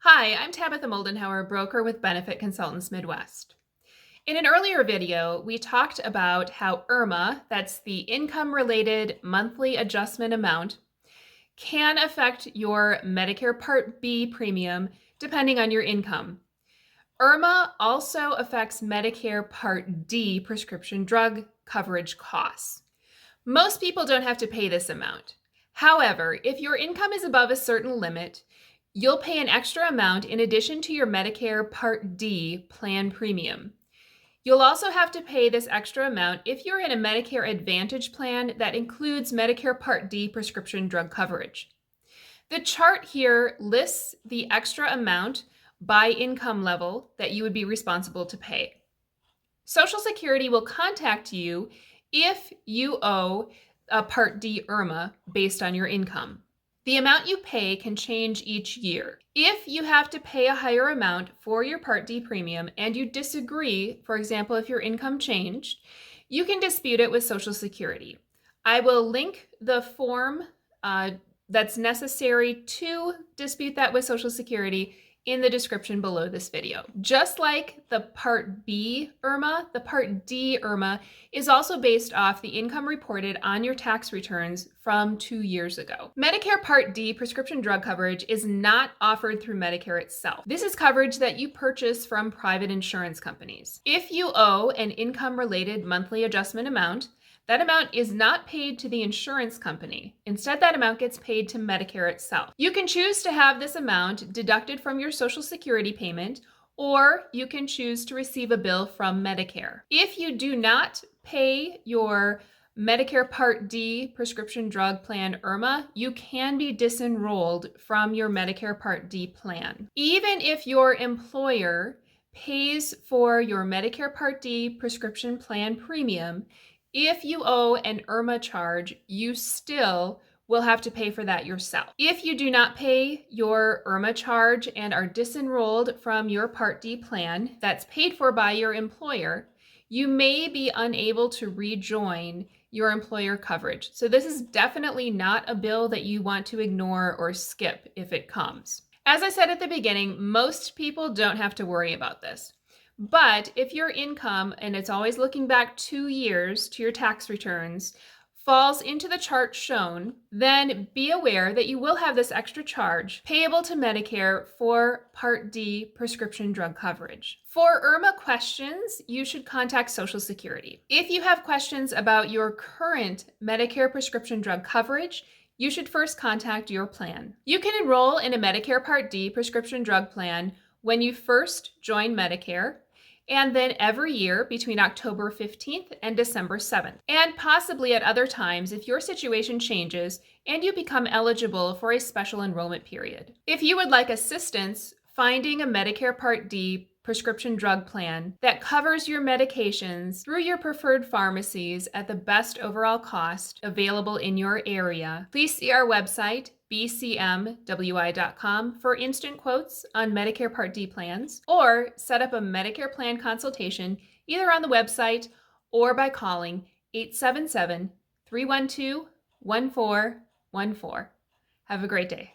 Hi, I'm Tabitha Moldenhauer, broker with Benefit Consultants Midwest. In an earlier video, we talked about how IRMAA, that's the income-related monthly adjustment amount, can affect your Medicare Part B premium depending on your income. IRMAA also affects Medicare Part D prescription drug coverage costs. Most people don't have to pay this amount. However, if your income is above a certain limit, you'll pay an extra amount in addition to your Medicare Part D plan premium. You'll also have to pay this extra amount if you're in a Medicare Advantage plan that includes Medicare Part D prescription drug coverage. The chart here lists the extra amount by income level that you would be responsible to pay. Social Security will contact you if you owe a Part D IRMAA based on your income. The amount you pay can change each year. If you have to pay a higher amount for your Part D premium and you disagree, for example, if your income changed, you can dispute it with Social Security. I will link the form that's necessary to dispute that with Social Security in the description below this video. Just like the Part B IRMAA, the Part D IRMAA is also based off the income reported on your tax returns from 2 years ago. Medicare Part D prescription drug coverage is not offered through Medicare itself. This is coverage that you purchase from private insurance companies. If you owe an income-related monthly adjustment amount, that amount is not paid to the insurance company. Instead, that amount gets paid to Medicare itself. You can choose to have this amount deducted from your Social Security payment, or you can choose to receive a bill from Medicare. If you do not pay your Medicare Part D prescription drug plan IRMAA, you can be disenrolled from your Medicare Part D plan. Even if your employer pays for your Medicare Part D prescription plan premium, if you owe an IRMAA charge, you still will have to pay for that yourself. If you do not pay your IRMAA charge and are disenrolled from your Part D plan that's paid for by your employer, you may be unable to rejoin your employer coverage. So this is definitely not a bill that you want to ignore or skip if it comes. As I said at the beginning, most people don't have to worry about this. But if your income, and it's always looking back 2 years to your tax returns, falls into the chart shown, then be aware that you will have this extra charge payable to Medicare for Part D prescription drug coverage. For IRMAA questions, you should contact Social Security. If you have questions about your current Medicare prescription drug coverage, you should first contact your plan. You can enroll in a Medicare Part D prescription drug plan when you first join Medicare, and then every year between October 15th and December 7th, and possibly at other times if your situation changes and you become eligible for a special enrollment period. If you would like assistance finding a Medicare Part D prescription drug plan that covers your medications through your preferred pharmacies at the best overall cost available in your area, please see our website, bcmwi.com, for instant quotes on Medicare Part D plans, or set up a Medicare plan consultation either on the website or by calling 877-312-1414. Have a great day.